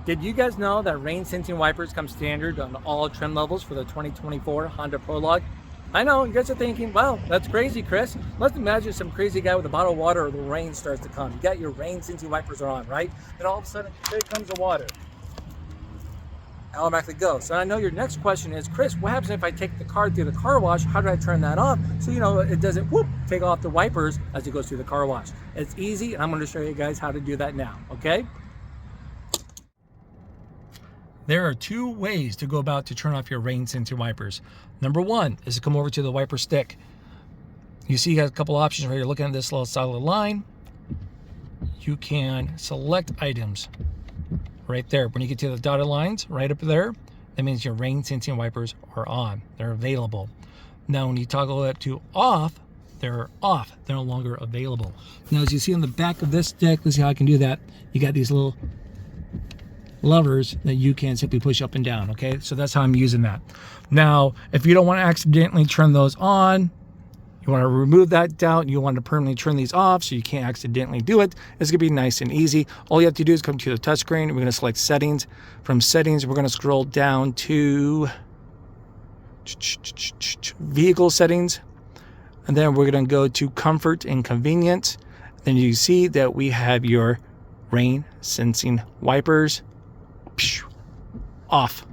Did you guys know that rain sensing wipers come standard on all trim levels for the 2024 Honda Prologue? I know, you guys are thinking, wow, that's crazy, Chris. Let's imagine some crazy guy with a bottle of water or the rain starts to come. You got your rain sensing wipers are on, right? Then all of a sudden, here comes the water. Automatically go. So I know your next question is, Chris, what happens if I take the car through the car wash? How do I turn that off? So you know it doesn't take off the wipers as it goes through the car wash. It's easy, and I'm going to show you guys how to do that now, okay? There are two ways to go about to turn off your rain sensing wipers. Number one is to come over to the wiper stick. You see you got a couple options right here. Looking at this little solid line, you can select items right there. When you get to the dotted lines right up there, that means your rain sensing wipers are on. They're available. Now when you toggle it to off, they're off. They're no longer available. Now as you see on the back of this stick, let's see how I can do that. You got these little levers that you can simply push up and down. Okay, so that's how I'm using that. Now if you don't want to accidentally turn those on, you want to remove that out, you want to permanently turn these off so you can't accidentally do it, it's going to be nice and easy. All you have to do is come to the touchscreen. We're going to select settings. From settings, we're going to scroll down to vehicle settings, and then we're going to go to comfort and convenience. Then you see that we have your rain sensing wipers off.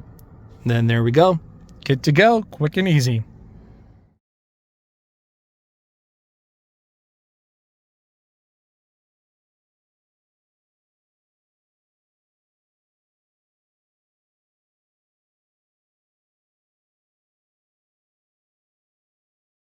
Then there we go. Good to go, quick and easy.